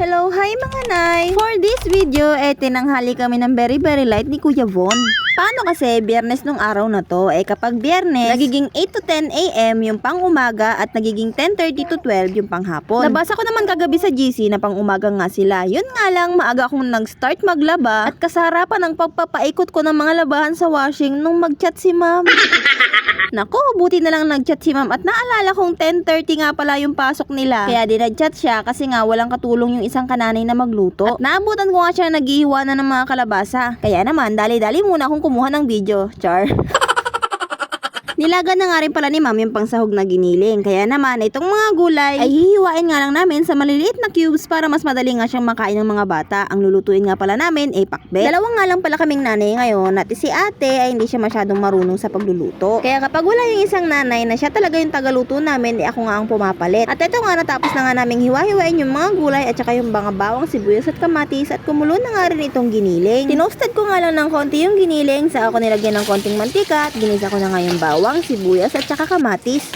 Hello, hi mga nay! For this video, tinanghali kami ng very light ni Kuya Von. Paano kasi biyernes nung araw na to? Kapag biyernes, nagiging 8 to 10 AM yung pang umaga at nagiging 10:30 to 12 yung pang hapon. Nabasa ko naman kagabi sa GC na pang umaga nga sila. Yun nga lang, maaga akong nag-start maglaba at kasarapan ng pagpapaikot ko ng mga labahan sa washing nung mag-chat si ma'am. Nako, buti na lang nag-chat si ma'am at naalala kong 10:30 nga pala yung pasok nila. Kaya din nag-chat siya kasi nga walang katulong yung isang kananay na magluto. At naabutan ko nga siya naghihiwa na ng mga kalabasa. Kaya naman, dali-dali muna akong kumuha ng video. Char. Nilaga na nga rin pala ni ma'am yung pangsahog na giniling. Kaya naman, itong mga gulay ay hihiwain nga lang namin sa maliliit na cubes para mas madali nga siyang makain ng mga bata. Ang lulutuin nga pala namin ay pakbet. Dalawang nga lang pala kaming nanay ngayon at si ate ay hindi siya masyadong marunong sa pagluluto. Kaya kapag wala yung isang nanay na siya talaga yung tagaluto namin, ako nga ang pumapalit. At ito nga, natapos na nga naming hiwa-hiwain yung mga gulay at saka yung mga bawang, sibuyas at kamatis at kumulo na nga rin itong giniling. Tinosted ko nga lang ng konti yung giniling, saka ko nilagyan ng konting mantika at ginisa ko na nga yung bawang, sibuyas at saka kamatis.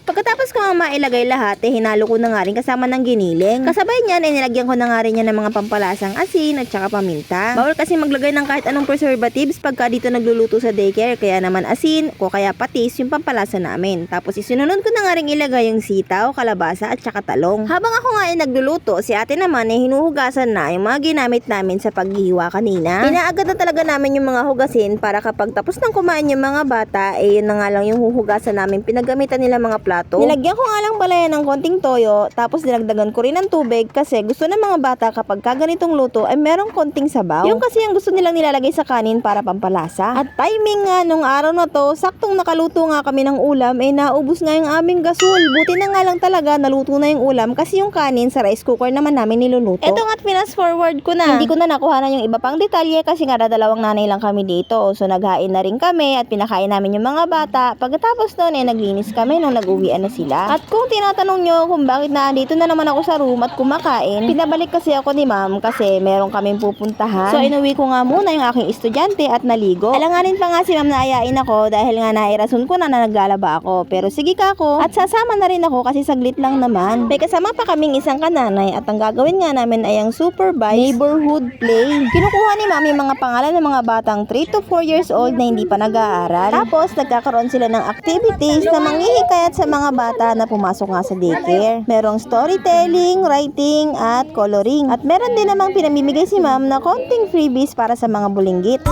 Pagkatapos ko nga mailagay lahat, hinalo ko na nga rin kasama ng giniling. Kasabay niyan, nilagyan ko na nga rin yan ng mga pampalasang asin at saka paminta. Bawal kasi maglagay ng kahit anong preservatives pagka dito nagluluto sa daycare. Kaya naman asin o kaya patis yung pampalasa namin. Tapos isunod ko na nga rin ilagay yung sitaw, kalabasa at saka talong. Habang ako nga ay nagluluto, si ate naman ay hinuhugasan na yung mga ginamit namin sa paghihiwa kanina. Pinaagad na talaga namin yung mga hugasin para kapag tapos nang kumain yung mga bata, yun na nga lang yung huhugasan namin. Pinagamitan nila mga plato. Nilagyan ko nga lang pala yan ng konting toyo, tapos nilagdagan ko rin ng tubig kasi gusto ng mga bata kapag kaganitong luto ay merong konting sabaw. Yung kasi yung gusto nilang nilalagay sa kanin para pampalasa. At timing nga nung araw na to, saktong nakaluto nga kami ng ulam, naubos nga yung aming gasol. Buti na nga lang talaga naluto na yung ulam kasi yung kanin sa rice cooker naman namin niluluto. Eto nga't fast forward ko na. Hindi ko na nakuha na yung iba pang detalye kasi nga dalawang nanay lang kami dito. So naghain na rin kami at pinakain namin yung mga bata. Pagkatapos noon naglinis kami nung nag-uwi na sila. At kung tinatanong nyo kung bakit naandito na naman ako sa room at kumakain, pinabalik kasi ako ni ma'am kasi meron kaming pupuntahan. So inuwi ko nga muna yung aking estudyante at naligo. Alanganin pa nga si ma'am na ayain ako dahil nga nairason ko na naglalaba ako. Pero sige ka ako at sasama na rin ako kasi saglit lang naman. May kasama pa kaming isang kananay at ang gagawin nga namin ay ang supervised neighborhood play. Kinukuha ni ma'am yung mga pangalan ng mga batang 3 to 4 years old na hindi pa nag-aaral. Tapos nagkakaroon sila ng activities na manghihikayat sa mga bata na pumasok nga sa daycare. Merong storytelling, writing, at coloring. At meron din namang pinamimigay si ma'am na konting freebies para sa mga bulinggit.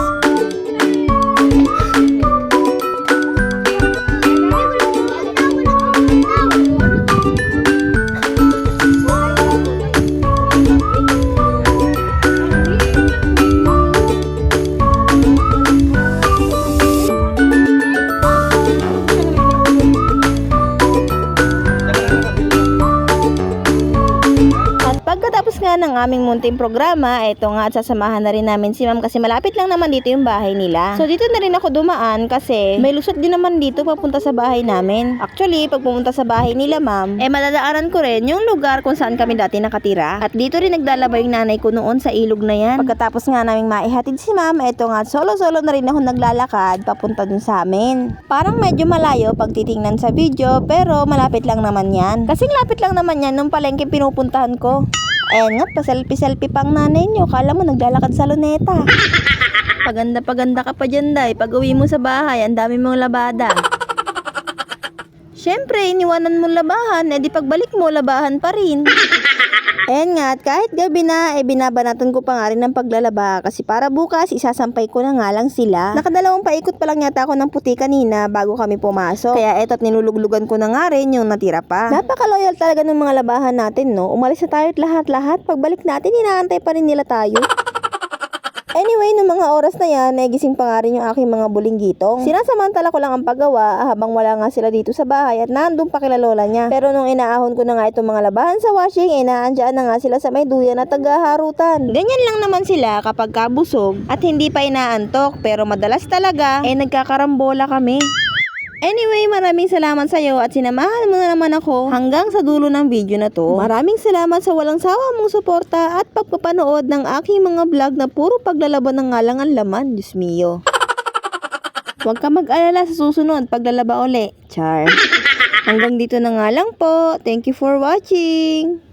Pagkatapos nga ng aming munting programa, ito nga at sasamahan na rin namin si ma'am kasi malapit lang naman dito yung bahay nila. So dito na rin ako dumaan kasi may lusot din naman dito papunta sa bahay namin. Actually, pag pumunta sa bahay nila ma'am, madadaanan ko rin yung lugar kung saan kami dati nakatira. At dito rin naglalaba yung nanay ko noon sa ilog na yan. Pagkatapos nga naming maihatid si ma'am, ito nga solo-solo na rin ako naglalakad papunta dun sa amin. Parang medyo malayo pag titingnan sa video pero malapit lang naman yan. Kasing lapit lang naman yan nung palengke pinupuntahan ko. Ayan nga, pa-selfie pang nanay nyo. Kala mo naglalakad sa luneta. Paganda ka pa dyan, day. Pag uwi mo sa bahay, ang dami mong labada. Syempre, iniwanan mo labahan. Di pagbalik mo, labahan pa rin. Ayan nga, at kahit gabi na, binabanatan ko pa nga rin ng paglalaba kasi para bukas, isasampay ko na nga lang sila. Nakadalawang paikot pa lang yata ako ng puti kanina bago kami pumasok. Kaya eto't niluluglugan ko na nga rin yung natira pa. Napaka-loyal talaga ng mga labahan natin, no? Umalis na tayo't lahat-lahat. Pagbalik natin, inaantay pa rin nila tayo. Anyway, nung mga oras na yan, gising pa nga rin yung aking mga bulinggitong. Sinasamantala ko lang ang paggawa habang wala nga sila dito sa bahay at nandun pa kila lola niya. Pero nung inaahon ko na nga itong mga labahan sa washing, naandyan na nga sila sa may duyan at tagaharutan. Ganyan lang naman sila kapag kabusog at hindi pa inaantok. Pero madalas talaga, nagkakarambola kami. Anyway, maraming salamat sa iyo at sinamahan mo na naman ako hanggang sa dulo ng video na to. Maraming salamat sa walang sawa mong suporta at pagpapanood ng aking mga vlog na puro paglalaban ng ngalang ang laman. Diyos mio. Huwag ka mag-alala sa susunod paglalaba uli. Char. Hanggang dito na nga lang po. Thank you for watching.